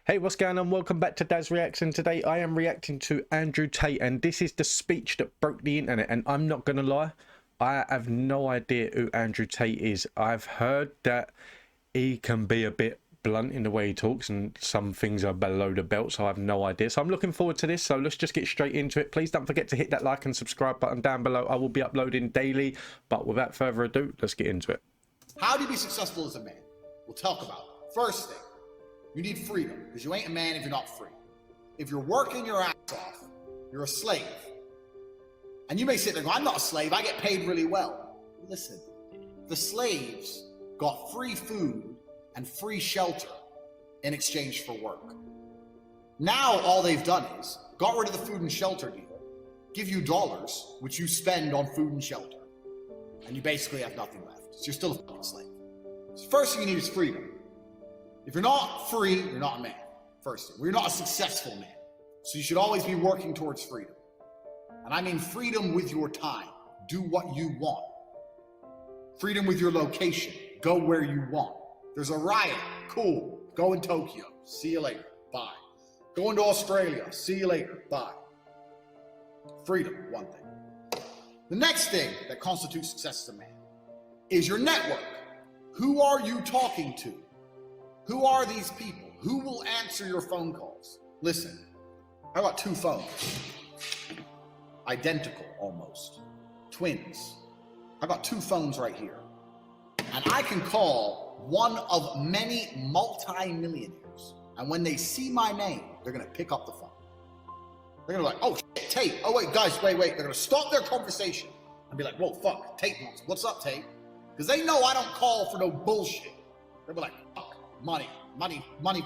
Hey, what's going on? Welcome back to DAZ Reactions. Today I am reacting to Andrew Tate, and this is the speech that broke the internet. And I'm not gonna lie, I have no idea who Andrew Tate is. I've heard that he can be a bit blunt in the way he talks, and some things are below the belt, so I have no idea. So I'm looking forward to this, so let's just get straight into it. Please don't forget to hit that like and subscribe button down below. I will be uploading daily, but without further ado, let's get into it. How do you be successful as a man? We'll talk about it. First thing, you need freedom, because you ain't a man if you're not free. If you're working your ass off, you're a slave. And you may sit there and go, I'm not a slave, I get paid really well. Listen, the slaves got free food and free shelter in exchange for work. Now all they've done is got rid of the food and shelter deal, give you dollars, which you spend on food and shelter, and you basically have nothing left. So you're still a fucking slave. So first thing you need is freedom. If you're not free, you're not a man. First thing, you're not a successful man. So you should always be working towards freedom. And I mean freedom with your time. Do what you want. Freedom with your location. Go where you want. There's a riot. Cool. Go in Tokyo. See you later. Bye. Going to Australia. See you later. Bye. Freedom, one thing. The next thing that constitutes success as a man is your network. Who are you talking to? Who are these people? Who will answer your phone calls? Listen, I got two phones. Identical, almost. Twins. I got two phones right here. And I can call one of many multi-millionaires. And when they see my name, they're going to pick up the phone. They're going to be like, oh, shit, Tate. Oh, wait, guys, wait. They're going to stop their conversation and be like, whoa, fuck, Tate wants. What's up, Tate? Because they know I don't call for no bullshit. They'll be like, fuck. Money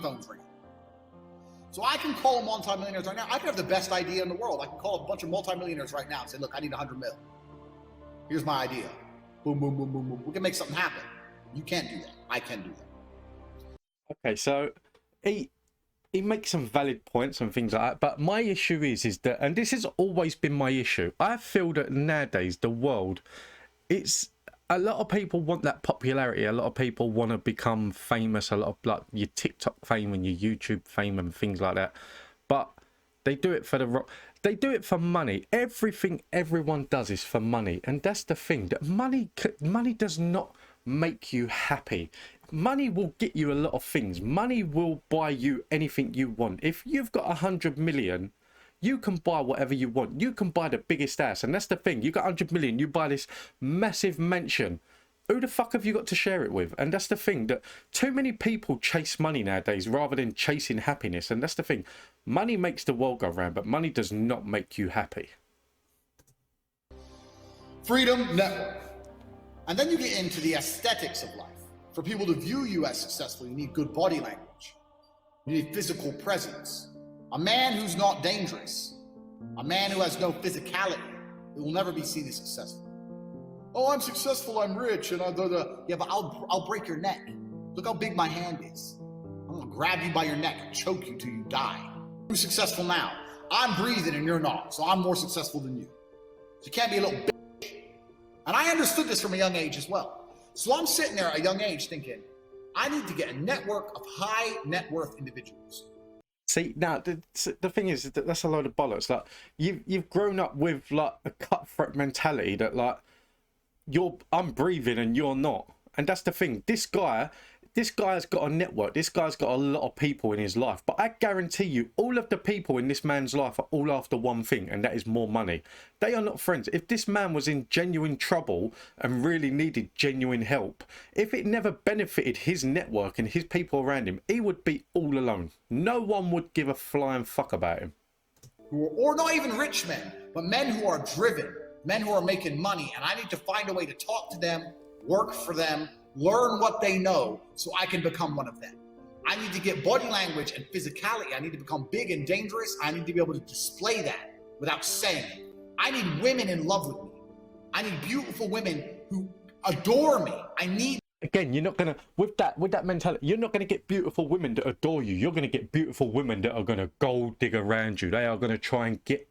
phones ringing. So I can call multi-millionaires right now. I could have the best idea in the world. I can call a bunch of multi-millionaires right now and say, look, I need 100 mil. Here's my idea. Boom, boom, boom, boom, boom. We can make something happen. You can't do that. I can do that. Okay, so he makes some valid points and things like that, but my issue is that, and this has always been my issue, I feel that nowadays the world, it's a lot of people want that popularity. A lot of people want to become famous. A lot of like your TikTok fame and your YouTube fame and things like that. But they do it for they do it for money. Everything everyone does is for money, and that's the thing. That money does not make you happy. Money will get you a lot of things. Money will buy you anything you want. If you've got 100 million. You can buy whatever you want. You can buy the biggest house. And that's the thing. You got 100 million. You buy this massive mansion. Who the fuck have you got to share it with? And that's the thing. That too many people chase money nowadays rather than chasing happiness. And that's the thing. Money makes the world go round, but money does not make you happy. Freedom, network. And then you get into the aesthetics of life. For people to view you as successful, you need good body language. You need physical presence. A man who's not dangerous, a man who has no physicality, it will never be seen as successful. Oh, I'm successful, I'm rich, and yeah, but I'll break your neck. Look how big my hand is. I'm gonna grab you by your neck and choke you till you die. Who's successful now? I'm breathing and you're not, so I'm more successful than you. So you can't be a little bitch. And I understood this from a young age as well. So I'm sitting there at a young age thinking, I need to get a network of high net worth individuals. See, now the thing is that that's a load of bollocks. Like you've grown up with like a cutthroat mentality that like I'm breathing and you're not, and that's the thing. This guy's got a network. This guy's got a lot of people in his life, but I guarantee you, all of the people in this man's life are all after one thing, and that is more money. They are not friends. If this man was in genuine trouble and really needed genuine help, if it never benefited his network and his people around him, he would be all alone. No one would give a flying fuck about him. Or not even rich men, but men who are driven, men who are making money, and I need to find a way to talk to them, work for them, learn what they know so I can become one of them. I need to get body language and physicality. I need to become big and dangerous. I need to be able to display that without saying it. I need women in love with me. I need beautiful women who adore me. I need... Again, you're not gonna, with that mentality, you're not gonna get beautiful women that adore you. You're gonna get beautiful women that are gonna gold dig around you. They are gonna try and get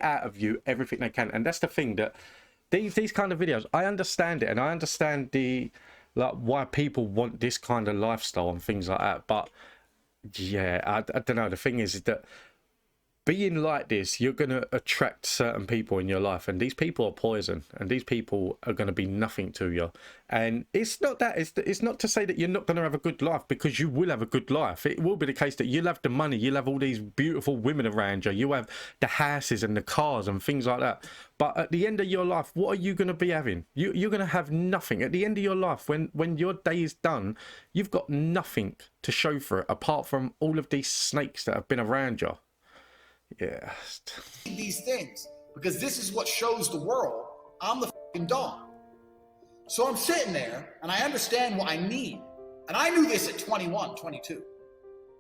out of you everything they can. And that's the thing, that these kind of videos, I understand it, and I understand the like why people want this kind of lifestyle and things like that, but Yeah, I don't know. The thing is that being like this, you're going to attract certain people in your life, and these people are poison, and these people are going to be nothing to you. And it's not that, it's not to say that you're not going to have a good life, because you will have a good life. It will be the case that you'll have the money, you'll have all these beautiful women around you, you have the houses and the cars and things like that. But at the end of your life, what are you going to be having? You're going to have nothing. At the end of your life, when your day is done, you've got nothing to show for it apart from all of these snakes that have been around you. Yeah. These things, because this is what shows the world I'm the fucking Don. So I'm sitting there and I understand what I need. And I knew this at 21, 22.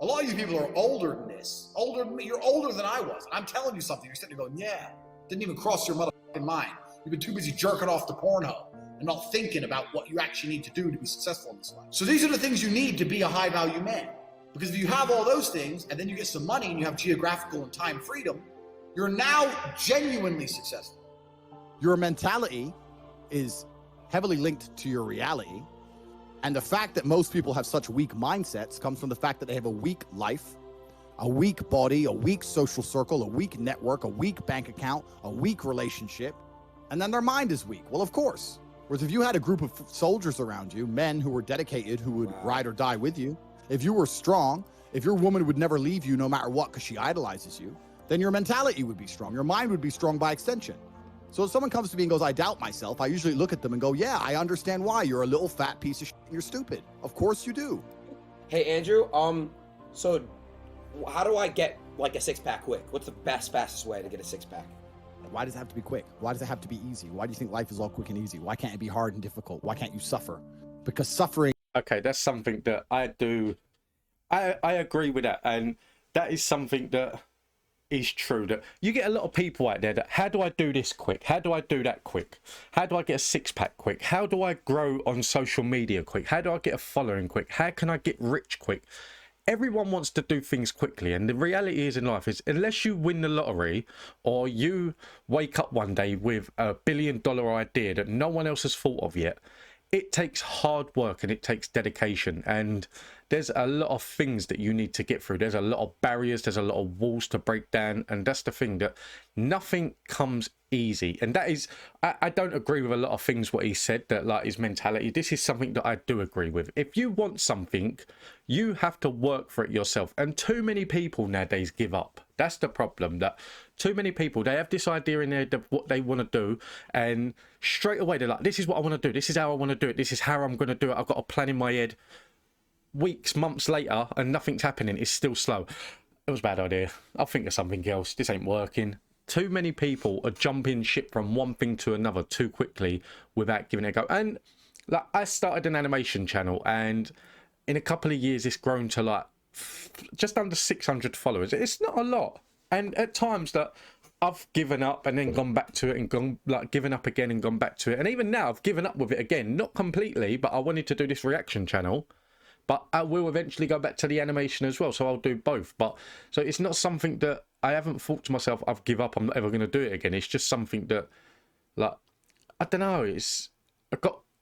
A lot of you people are older than this. Older than me. You're older than I was. And I'm telling you something. You're sitting there going, yeah. Didn't even cross your motherfucking mind. You've been too busy jerking off to Pornhub and not thinking about what you actually need to do to be successful in this life. So these are the things you need to be a high value man. Because if you have all those things and then you get some money and you have geographical and time freedom, you're now genuinely successful. Your mentality is heavily linked to your reality. And the fact that most people have such weak mindsets comes from the fact that they have a weak life, a weak body, a weak social circle, a weak network, a weak bank account, a weak relationship, and then their mind is weak. Well, of course. Whereas if you had a group of soldiers around you, men who were dedicated, who would ride or die with you, if you were strong, if your woman would never leave you no matter what because she idolizes you, then your mentality would be strong. Your mind would be strong by extension. So if someone comes to me and goes, I doubt myself, I usually look at them and go, yeah, I understand why. You're a little fat piece of shit and you're stupid. Of course you do. Hey, Andrew, so how do I get like a six-pack quick? What's the fastest way to get a six-pack? Why does it have to be quick? Why does it have to be easy? Why do you think life is all quick and easy? Why can't it be hard and difficult? Why can't you suffer? Because suffering... Okay, that's something that I do. I agree with that, and that is something that is true. That you get a lot of people out there that, how do I do this quick? How do I do that quick? How do I get a six-pack quick? How do I grow on social media quick? How do I get a following quick? How can I get rich quick? Everyone wants to do things quickly, and the reality is in life is unless you win the lottery or you wake up one day with a $1 billion idea that no one else has thought of yet, it takes hard work and it takes dedication, and there's a lot of things that you need to get through. There's a lot of barriers, there's a lot of walls to break down, and that's the thing, that nothing comes easy. And that is, I don't agree with a lot of things what he said, that like his mentality. This is something that I do agree with. If you want something, you have to work for it yourself, and too many people nowadays give up. That's the problem, that too many people, they have this idea in there of what they want to do, and straight away they're like, this is what I want to do, this is how I want to do it, this is how I'm going to do it, I've got a plan in my head. Weeks, months later, and nothing's happening. It's still slow. It was a bad idea. I'll think of something else. This ain't working. Too many people are jumping ship from one thing to another too quickly without giving it a go. And like, I started an animation channel, and in a couple of years it's grown to like just under 600 followers. It's not a lot, and at times that I've given up and then gone back to it, and gone like given up again and gone back to it, and even now I've given up with it again. Not completely, but I wanted to do this reaction channel, but I will eventually go back to the animation as well, so I'll do both. But so it's not something that I haven't thought to myself, I've give up, I'm not ever going to do it again. It's just something that, like, I don't know,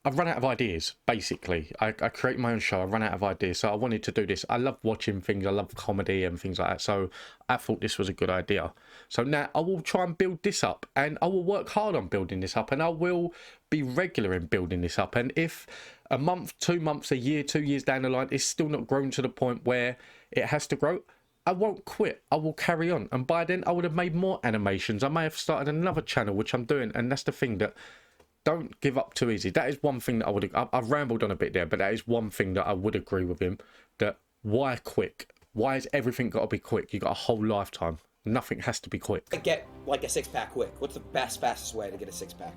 I've run out of ideas, basically. I create my own show, I run out of ideas, so I wanted to do this. I love watching things, I love comedy and things like that, so I thought this was a good idea. So now I will try and build this up, and I will work hard on building this up, and I will be regular in building this up. And if a month, 2 months, a year, 2 years down the line, it's still not grown to the point where it has to grow, I won't quit. I will carry on, and by then I would have made more animations. I may have started another channel, which I'm doing, and that's the thing, that don't give up too easy. That is one thing that I would... I've rambled on a bit there, but that is one thing that I would agree with him, that why quick? Why has everything got to be quick? You got a whole lifetime. Nothing has to be quick. I get like a six-pack quick. What's the fastest way to get a six-pack?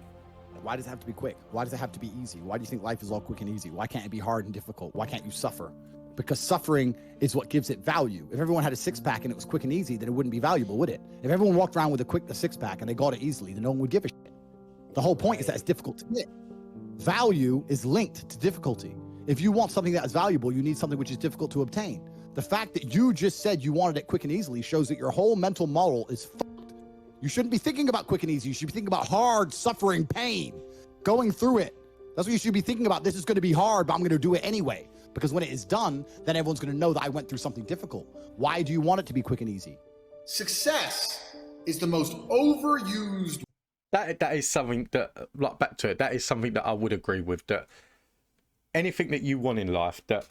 Why does it have to be quick? Why does it have to be easy? Why do you think life is all quick and easy? Why can't it be hard and difficult? Why can't you suffer? Because suffering is what gives it value. If everyone had a six-pack and it was quick and easy, then it wouldn't be valuable, would it? If everyone walked around with a six-pack and they got it easily, then no one would give a shit. The whole point is that it's difficult to get. Value is linked to difficulty. If you want something that is valuable, you need something which is difficult to obtain. The fact that you just said you wanted it quick and easily shows that your whole mental model is fucked. You shouldn't be thinking about quick and easy. You should be thinking about hard, suffering, pain, going through it. That's what you should be thinking about. This is going to be hard, but I'm going to do it anyway. Because when it is done, then everyone's going to know that I went through something difficult. Why do you want it to be quick and easy? Success is the most overused. That is something that, like, back to it, that is something that I would agree with, that anything that you want in life, that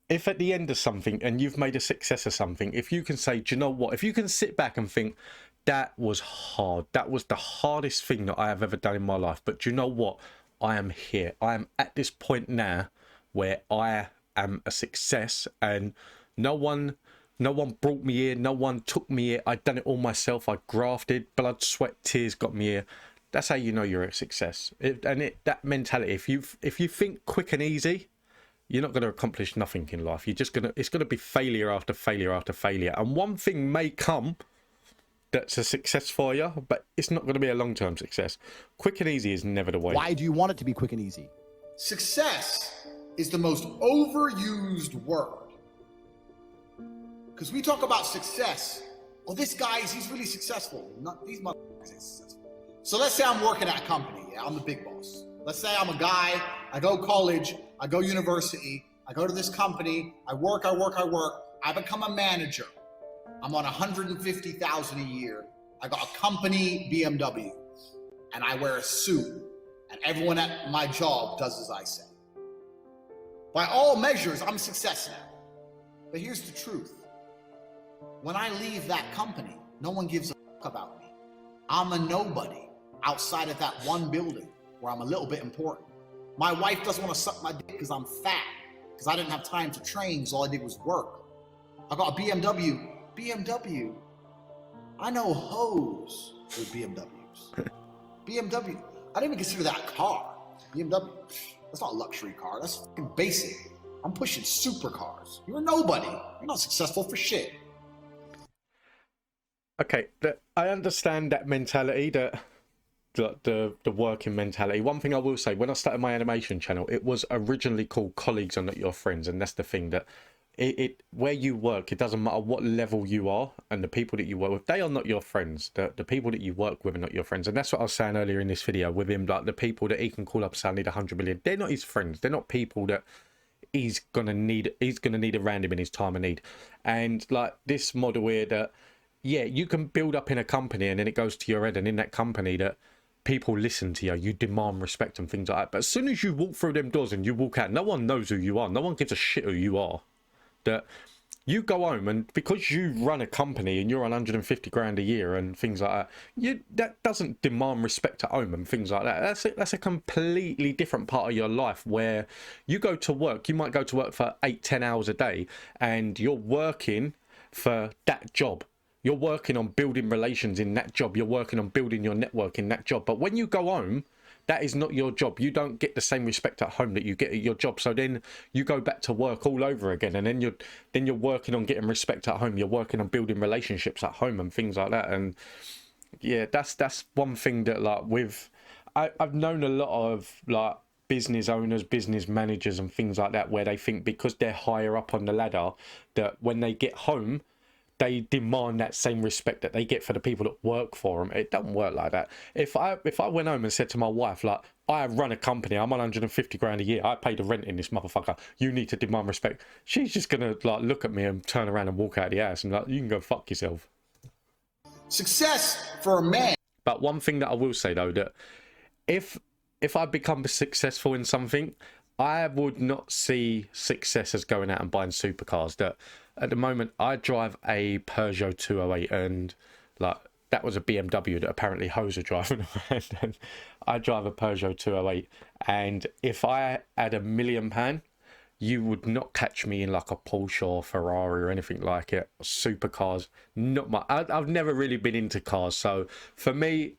if at the end of something and you've made a success of something, if you can say, do you know what, if you can sit back and think, that was hard, that was the hardest thing that I have ever done in my life, but do you know what, I am here, I am at this point now where I am a success, and no one brought me here, no one took me here, I'd done it all myself, I grafted, blood, sweat, tears got me here. That's how you know you're a success. That mentality, if you think quick and easy, you're not going to accomplish nothing in life. It's going to be failure after failure after failure. And one thing may come that's a success for you, but it's not going to be a long-term success. Quick and easy is never the way. Why do you want it to be quick and easy? Success is the most overused word. Because we talk about success. Well, this guy, he's really successful. These motherfuckers ain't successful. So let's say I'm working at a company. Yeah, I'm the big boss. Let's say I'm a guy, I go college, I go university, I go to this company, I work, I become a manager. I'm on $150,000 a year. I got a company BMW, and I wear a suit, and everyone at my job does as I say. By all measures, I'm a success now. But here's the truth. When I leave that company, no one gives a fuck about me. I'm a nobody outside of that one building where I'm a little bit important. My wife doesn't want to suck my dick because I'm fat, because I didn't have time to train, so all I did was work. I got a BMW. BMW. I know hoes with BMWs. BMW. I didn't even consider that a car. BMW. That's not a luxury car. That's fucking basic. I'm pushing supercars. You're a nobody. You're not successful for shit. Okay, I understand that mentality, that the working mentality. One thing I will say, when I started my animation channel, it was originally called Colleagues Are Not Your Friends, and that's the thing, that where you work, it doesn't matter what level you are, and the people that you work with, they are not your friends. The people that you work with are not your friends, and that's what I was saying earlier in this video with him. Like, the people that he can call up and say I need 100 million, they're not his friends. They're not people that he's gonna need around him in his time of need. And like this model here, that yeah, you can build up in a company and then it goes to your head, and in that company that people listen to you, you demand respect and things like that. But as soon as you walk through them doors and you walk out, no one knows who you are. No one gives a shit who you are. That you go home, and because you run a company and you're on 150 grand a year and things like that, that doesn't demand respect at home and things like that. That's a completely different part of your life, where you go to work, you might go to work for 8-10 hours a day, and you're working for that job. You're working on building relations in that job. You're working on building your network in that job. But when you go home, that is not your job. You don't get the same respect at home that you get at your job. So then you go back to work all over again, and then you're working on getting respect at home. You're working on building relationships at home and things like that. And yeah, that's one thing that, like, I've known a lot of like business owners, business managers and things like that, where they think because they're higher up on the ladder, that when they get home, they demand that same respect that they get for the people that work for them. It doesn't work like that. If I went home and said to my wife, like, I run a company, I'm on 150 grand a year, I pay the rent in this motherfucker, you need to demand respect, she's just gonna like look at me and turn around and walk out of the house and like, you can go fuck yourself. Success for a man. But one thing that I will say though, that if I become successful in something, I would not see success as going out and buying supercars. That at the moment I drive a Peugeot 208, and like that was a BMW that apparently hoes are driving around, and I drive a Peugeot 208, and if I had £1 million, you would not catch me in like a Porsche or Ferrari or anything like it. Supercars, not my. I've never really been into cars, so for me,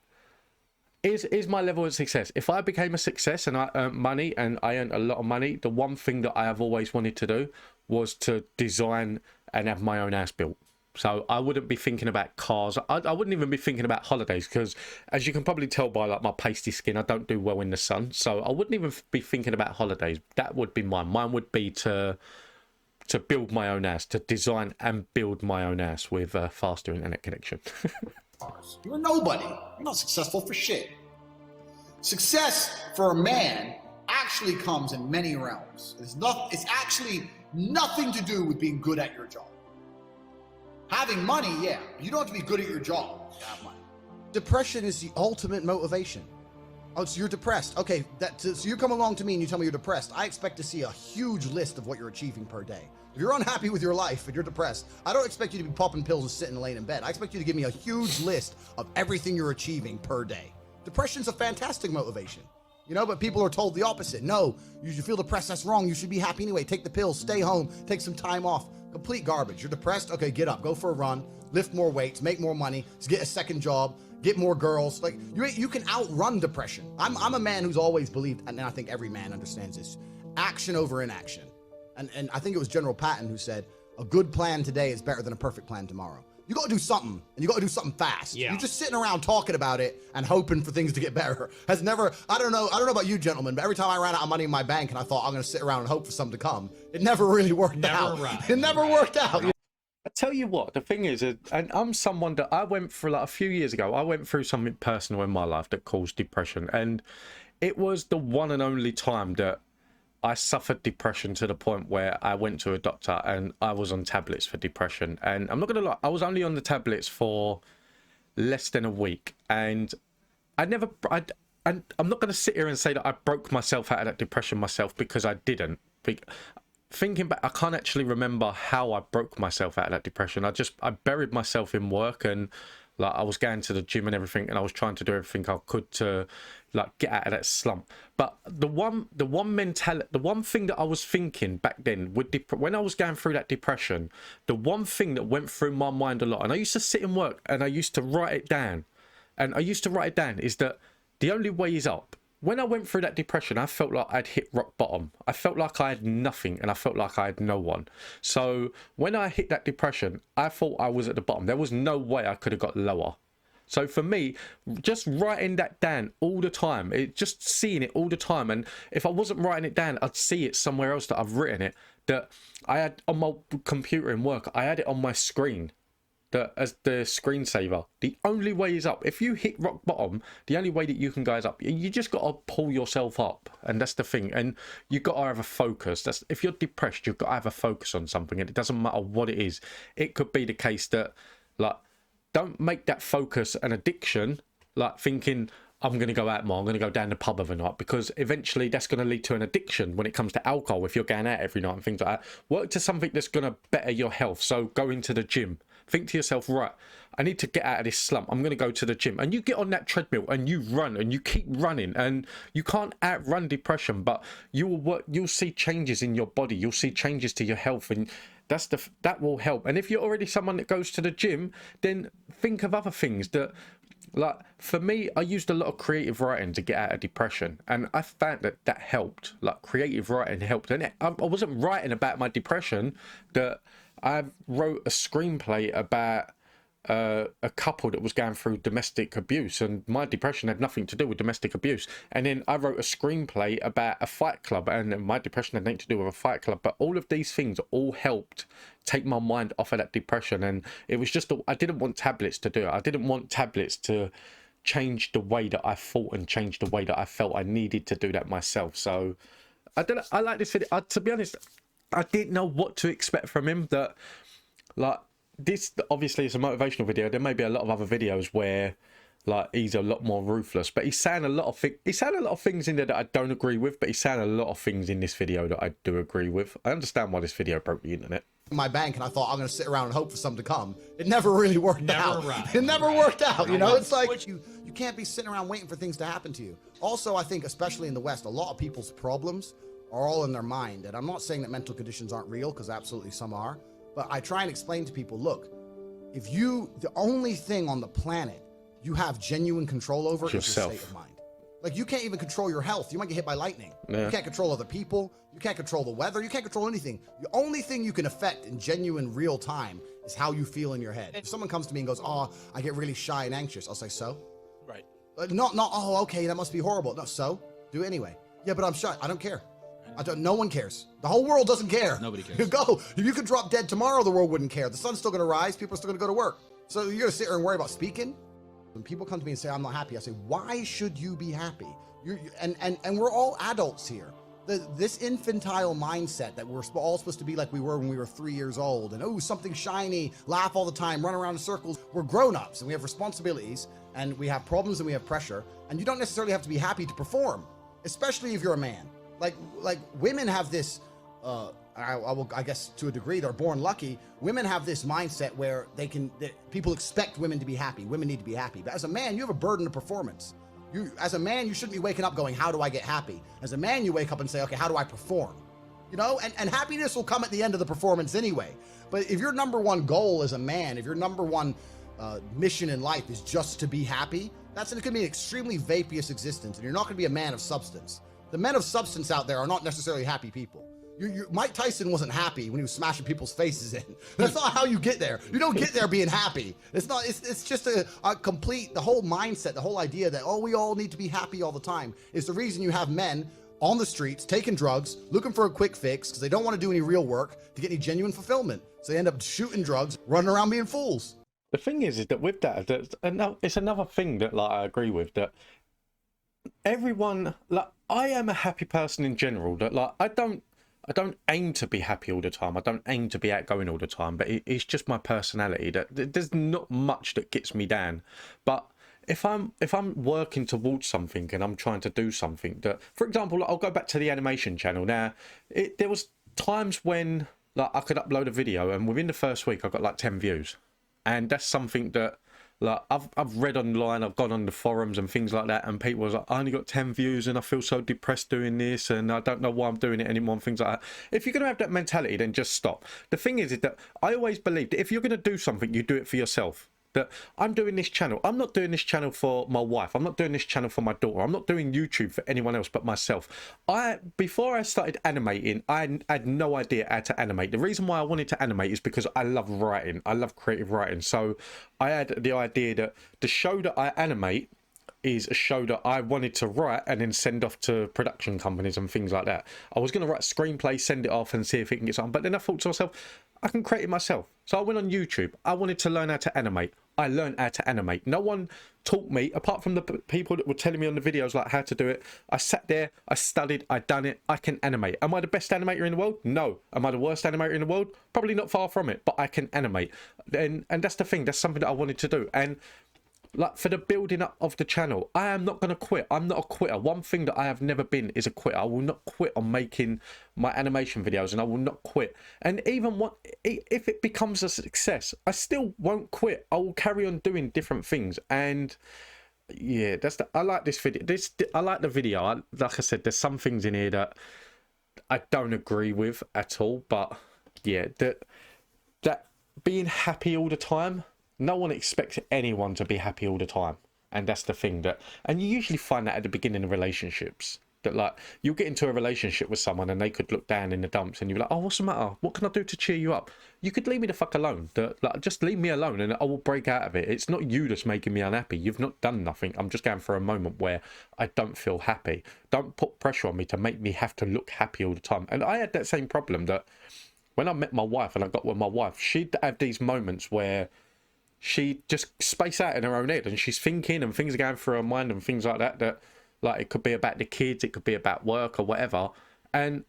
is my level of success. If I became a success and I earned money, and I earned a lot of money, the one thing that I have always wanted to do was to design and have my own house built. So I wouldn't be thinking about cars. I wouldn't even be thinking about holidays, because as you can probably tell by like my pasty skin, I don't do well in the sun. So I wouldn't even be thinking about holidays. That would be mine. Mine would be to build my own house, to design and build my own house with a faster internet connection. You're a nobody. You're not successful for shit. Success for a man actually comes in many realms. It's actually nothing to do with being good at your job. Having money, yeah, you don't have to be good at your job to have money. Depression is the ultimate motivation. Oh, so you're depressed. Okay, so you come along to me and you tell me you're depressed. I expect to see a huge list of what you're achieving per day. If you're unhappy with your life and you're depressed, I don't expect you to be popping pills and sitting laying in bed. I expect you to give me a huge list of everything you're achieving per day. Depression's a fantastic motivation, you know, but people are told the opposite. No, you feel depressed, that's wrong. You should be happy anyway. Take the pills, stay home, take some time off. Complete garbage. You're depressed? Okay, get up, go for a run, lift more weights, make more money, get a second job, get more girls. Like, you can outrun depression. I'm a man who's always believed, and I think every man understands this, action over inaction. And I think it was General Patton who said, a good plan today is better than a perfect plan tomorrow. You got to do something, and you got to do something fast. Yeah. You're just sitting around talking about it and hoping for things to get better. Has never, I don't know about you gentlemen, but every time I ran out of money in my bank and I thought I'm going to sit around and hope for something to come, it never really worked out. It never worked out. I tell you what, the thing is, and I'm someone that I went through, like a few years ago, I went through something personal in my life that caused depression. And it was the one and only time that I suffered depression to the point where I went to a doctor and I was on tablets for depression. And I'm not going to lie, I was only on the tablets for less than a week. And and I'm not going to sit here and say that I broke myself out of that depression myself, because I didn't. Thinking back, I can't actually remember how I broke myself out of that depression. I buried myself in work, and like I was going to the gym and everything, and I was trying to do everything I could to like get out of that slump. But the one thing that I was thinking back then with when I was going through that depression, the one thing that went through my mind a lot, and I used to sit in work and I used to write it down, is that the only way is up. When I went through that depression, I felt like I'd hit rock bottom. I felt like I had nothing, and I felt like I had no one. So when I hit that depression, I thought I was at the bottom. There was no way I could have got lower. So for me, just writing that down all the time, just seeing it all the time, and if I wasn't writing it down, I'd see it somewhere else that I've written it, that I had on my computer in work, I had it on my screen. As the screensaver. The only way is up. If you hit rock bottom, the only way that you can go is up. You just got to pull yourself up, and that's the thing. And you got to have a focus. If you're depressed, you've got to have a focus on something, and it doesn't matter what it is. It could be the case that, like, don't make that focus an addiction, like thinking, I'm going to go out more, I'm going to go down the pub every night, because eventually that's going to lead to an addiction when it comes to alcohol. If you're going out every night and things like that, work to something that's going to better your health. So go into the gym. Think to yourself, right, I need to get out of this slump. I'm going to go to the gym. And you get on that treadmill and you run and you keep running, and you can't outrun depression, but you'll see changes in your body. You'll see changes to your health, and that will help. And if you're already someone that goes to the gym, then think of other things that, like, for me, I used a lot of creative writing to get out of depression, and I found that helped. Like, creative writing helped. And I wasn't writing about my depression, that I wrote a screenplay about a couple that was going through domestic abuse, and my depression had nothing to do with domestic abuse. And then I wrote a screenplay about a fight club, and my depression had nothing to do with a fight club. But all of these things all helped take my mind off of that depression. And it was just, I didn't want tablets to do it. I didn't want tablets to change the way that I thought and change the way that I felt. I needed to do that myself. So I like this video. To be honest, I didn't know what to expect from him. That, like, this obviously is a motivational video. There may be a lot of other videos where, like, he's a lot more ruthless, but he's saying a lot of things in there that I don't agree with, but he's saying a lot of things in this video that I do agree with. I understand why this video broke the internet. My bank, and I thought I'm going to sit around and hope for something to come. It never really worked out. It never worked out. You know, it's like you can't be sitting around waiting for things to happen to you. Also, I think, especially in the West, a lot of people's problems are all in their mind. And I'm not saying that mental conditions aren't real, because absolutely some are. But I try and explain to people, look, the only thing on the planet you have genuine control over is your state of mind. Like, you can't even control your health. You might get hit by lightning. Yeah. You can't control other people. You can't control the weather. You can't control anything. The only thing you can affect in genuine real time is how you feel in your head. If someone comes to me and goes, oh, I get really shy and anxious, I'll say, so? Right. Not, oh, okay, that must be horrible. No, so? Do it anyway. Yeah, but I'm shy. I don't care. No one cares. The whole world doesn't care. Nobody cares. You go. If you could drop dead tomorrow, the world wouldn't care. The sun's still going to rise. People are still going to go to work. So you're going to sit here and worry about speaking? When people come to me and say, I'm not happy, I say, why should you be happy? And we're all adults here. This infantile mindset that we're all supposed to be like we were when we were 3 years old, and oh, something shiny, laugh all the time, run around in circles. We're grown-ups and we have responsibilities and we have problems and we have pressure, and you don't necessarily have to be happy to perform, especially if you're a man. Like women have this, I guess to a degree, they're born lucky. Women have this mindset where people expect women to be happy. Women need to be happy. But as a man, you have a burden of performance. As a man, you shouldn't be waking up going, how do I get happy? As a man, you wake up and say, okay, how do I perform? You know, and happiness will come at the end of the performance anyway. But if your number one goal as a man, if your number one mission in life is just to be happy, that's going to be an extremely vaporous existence, and you're not going to be a man of substance. The men of substance out there are not necessarily happy people. Mike Tyson wasn't happy when he was smashing people's faces in. That's not how you get there. You don't get there being happy. It's not. It's just a complete, the whole mindset, the whole idea that, oh, we all need to be happy all the time is the reason you have men on the streets taking drugs, looking for a quick fix because they don't want to do any real work to get any genuine fulfillment. So they end up shooting drugs, running around being fools. The thing is that with that, it's another thing that I agree with, that everyone, I am a happy person in general. That I don't aim to be happy all the time. I don't aim to be outgoing all the time, but it's just my personality that there's not much that gets me down. But if I'm working towards something and I'm trying to do something that, for example, I'll go back to the animation channel. Now, there was times when I could upload a video and within the first week I got 10 views, and that's something that I've read online, I've gone on the forums and things like that, and people was like, I only got 10 views and I feel so depressed doing this and I don't know why I'm doing it anymore and things like that. If you're going to have that mentality, then just stop. The thing is that I always believe that if you're going to do something, you do it for yourself. That I'm doing this channel, I'm not doing this channel for my wife, I'm not doing this channel for my daughter, I'm not doing YouTube for anyone else but myself. Before I started animating, I had no idea how to animate. The reason why I wanted to animate is because I love writing, I love creative writing. So I had the idea that the show that I animate is a show that I wanted to write and then send off to production companies and things like that. I was going to write a screenplay, send it off and see if it can get something, but then I thought to myself, I can create it myself. So I went on YouTube. I wanted to learn how to animate. I learned how to animate. No one taught me, apart from the people that were telling me on the videos how to do it. I sat there, I studied, I done it. I can animate. Am I the best animator in the world? No. Am I the worst animator in the world? Probably not far from it, but I can animate. And that's the thing. That's something that I wanted to do. And for the building up of the channel, I am not going to quit. I'm not a quitter. One thing that I have never been is a quitter. I will not quit on making my animation videos, and I will not quit. And even if it becomes a success, I still won't quit. I will carry on doing different things. And yeah, I like this video. I like the video. Like I said, there's some things in here that I don't agree with at all. But yeah, that being happy all the time, no one expects anyone to be happy all the time. And that's the thing and you usually find that at the beginning of relationships, that you'll get into a relationship with someone and they could look down in the dumps and you're like, oh, what's the matter? What can I do to cheer you up? You could leave me the fuck alone. Just leave me alone and I will break out of it. It's not you that's making me unhappy. You've not done nothing. I'm just going for a moment where I don't feel happy. Don't put pressure on me to make me have to look happy all the time. And I had that same problem that when I met my wife and I got with my wife, she'd have these moments where she just space out in her own head and she's thinking and things are going through her mind and things like that it could be about the kids, it could be about work or whatever, and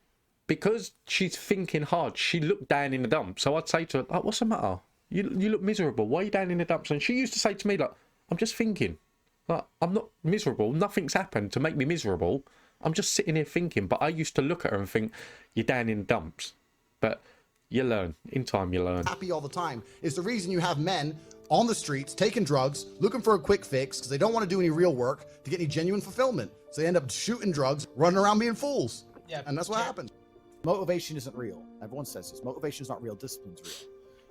because she's thinking hard, she looked down in the dumps. So I'd say to her, what's the matter? You look miserable, why are you down in the dumps? And she used to say to me, I'm just thinking. I'm not miserable, nothing's happened to make me miserable, I'm just sitting here thinking. But I used to look at her and think, you're down in the dumps. But you learn. In time, you learn. Happy all the time is the reason you have men on the streets taking drugs, looking for a quick fix because they don't want to do any real work to get any genuine fulfillment. So they end up shooting drugs, running around being fools. Yeah, and that's what happens. Motivation isn't real. Everyone says this. Motivation is not real. Discipline's real.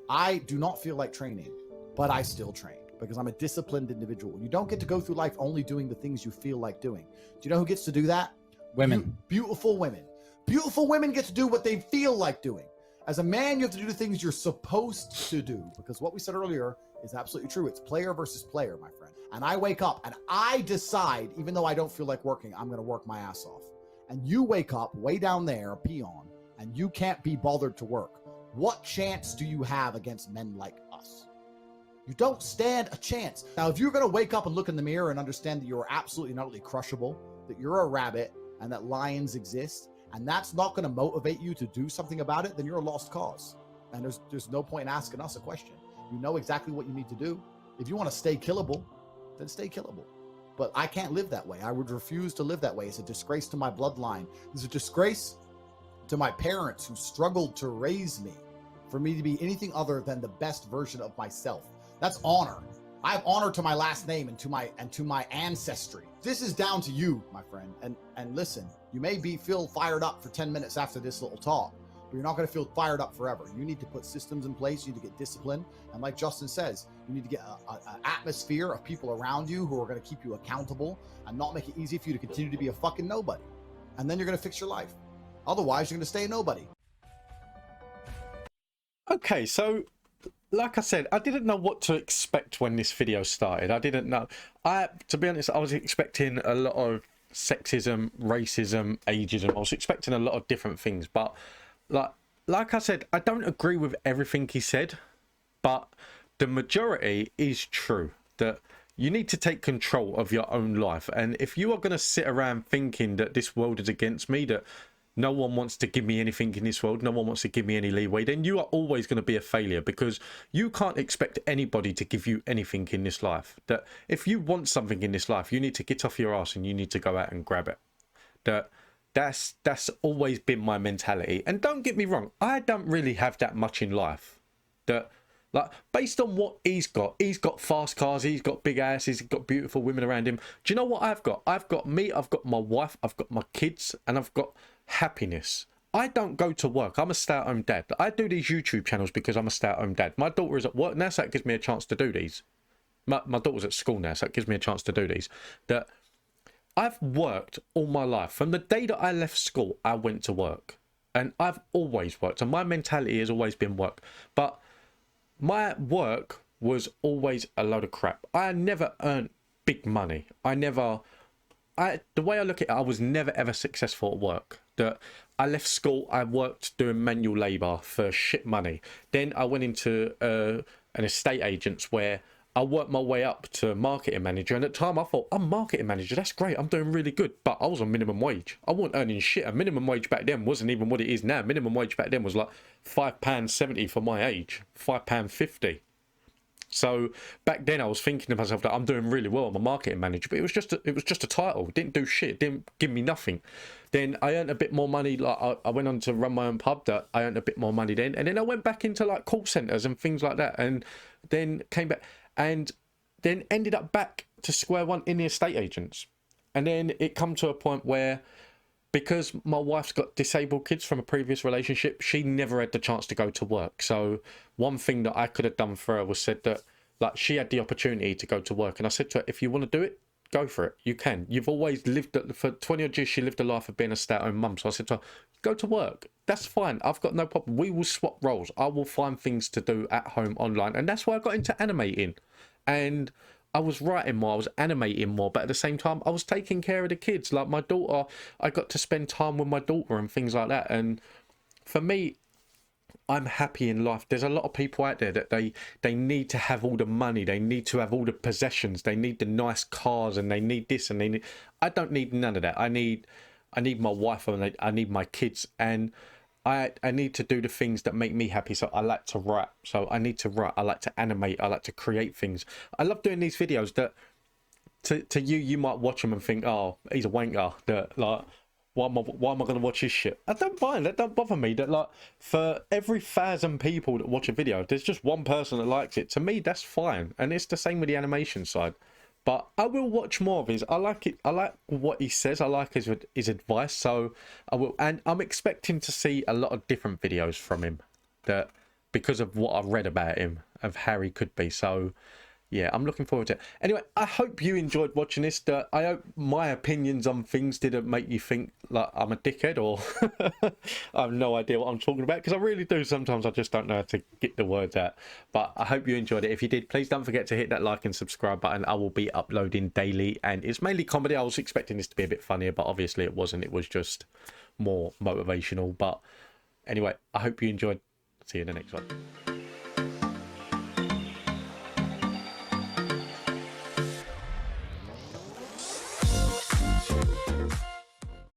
I do not feel like training, but I still train because I'm a disciplined individual. You don't get to go through life only doing the things you feel like doing. Do you know who gets to do that? Women. Beautiful women. Beautiful women get to do what they feel like doing. As a man, you have to do the things you're supposed to do, because what we said earlier is absolutely true. It's player versus player, my friend. And I wake up and I decide, even though I don't feel like working, I'm going to work my ass off. And you wake up way down there, a peon, and you can't be bothered to work. What chance do you have against men like us? You don't stand a chance. Now, if you're going to wake up and look in the mirror and understand that you're absolutely and utterly crushable, that you're a rabbit and that lions exist, and that's not going to motivate you to do something about it, then you're a lost cause. And there's no point in asking us a question. You know exactly what you need to do. If you want to stay killable, then stay killable. But I can't live that way. I would refuse to live that way. It's a disgrace to my bloodline. It's a disgrace to my parents who struggled to raise me, for me to be anything other than the best version of myself. That's honor. I have honor to my last name and to my ancestry. This is down to you, my friend. And listen, you may feel fired up for 10 minutes after this little talk, but you're not going to feel fired up forever. You need to put systems in place. You need to get discipline. And like Justin says, you need to get an atmosphere of people around you who are going to keep you accountable and not make it easy for you to continue to be a fucking nobody. And then you're going to fix your life. Otherwise, you're going to stay a nobody. Okay, so like I said, I didn't know what to expect when this video started. I didn't know. To be honest, I was expecting a lot of sexism, racism, ageism. I was expecting a lot of different things, but like I said, I don't agree with everything he said, but the majority is true, that you need to take control of your own life. And if you are going to sit around thinking that this world is against me, that no one wants to give me anything in this world, no one wants to give me any leeway, then you are always going to be a failure, because you can't expect anybody to give you anything in this life. That if you want something in this life, you need to get off your ass and you need to go out and grab it. That's always been my mentality. And don't get me wrong, I don't really have that much in life. That, like, based on what he's got fast cars, he's got big asses, he's got beautiful women around him. Do you know what I've got? I've got me, I've got my wife, I've got my kids, and I've got happiness. I don't go to work. I'm a stay-at-home dad. I do these YouTube channels because I'm a stay-at-home dad. My daughter is at work now, so that gives me a chance to do these. My daughter's at school now, so it gives me a chance to do these. That I've worked all my life. From the day that I left school, I went to work. And I've always worked. And my mentality has always been work. But my work was always a load of crap. I never earned big money. The way I look at it, I was never ever successful at work. That I left school, I worked doing manual labour for shit money. Then I went into an estate agent's where I worked my way up to marketing manager, and at the time I thought, I'm marketing manager, that's great, I'm doing really good. But I was on minimum wage. I wasn't earning shit. A minimum wage back then wasn't even what it is now. Minimum wage back then was like £5.70 for my age, £5.50. So back then I was thinking to myself that I'm doing really well, I'm a marketing manager, but it was just a title. It didn't do shit, it didn't give me nothing. Then I earned a bit more money. Like I went on to run my own pub, that I earned a bit more money then, and then I went back into like call centers and things like that, and then came back and then ended up back to square one in the estate agents. And then it come to a point where, because my wife's got disabled kids from a previous relationship, she never had the chance to go to work. So one thing that I could have done for her was said that, like, she had the opportunity to go to work. And I said to her, if you want to do it, go for it. You can. You've always lived, for 20 odd years, she lived a life of being a stay-at-home mum. So I said to her, go to work. That's fine. I've got no problem. We will swap roles. I will find things to do at home online. And that's why I got into animating. And I was writing more, I was animating more, but at the same time, I was taking care of the kids. Like my daughter, I got to spend time with my daughter and things like that. And for me, I'm happy in life. There's a lot of people out there that they need to have all the money, they need to have all the possessions, they need the nice cars, and they need this, and they need... I don't need none of that. I need my wife, and I need my kids, and I need to do the things that make me happy. So I like to write. So I need to write. I like to animate. I like to create things. I love doing these videos that to you might watch them and think, oh, he's a wanker. That, like, why am I going to watch his shit? I don't mind. That don't bother me. That, like, for every 1,000 people that watch a video, there's just one person that likes it. To me, that's fine. And it's the same with the animation side. But I will watch more of his. I like it. I like what he says. I like his advice. So I will, and I'm expecting to see a lot of different videos from him, that because of what I've read about him, of how he could be. So yeah, I'm looking forward to it. Anyway, I hope you enjoyed watching this. I hope my opinions on things didn't make you think like I'm a dickhead, or I have no idea what I'm talking about, because I really do. Sometimes I just don't know how to get the words out. But I hope you enjoyed it. If you did, please don't forget to hit that like and subscribe button. I will be uploading daily, and it's mainly comedy. I was expecting this to be a bit funnier, but obviously it wasn't. It was just more motivational. But anyway, I hope you enjoyed. See you in the next one.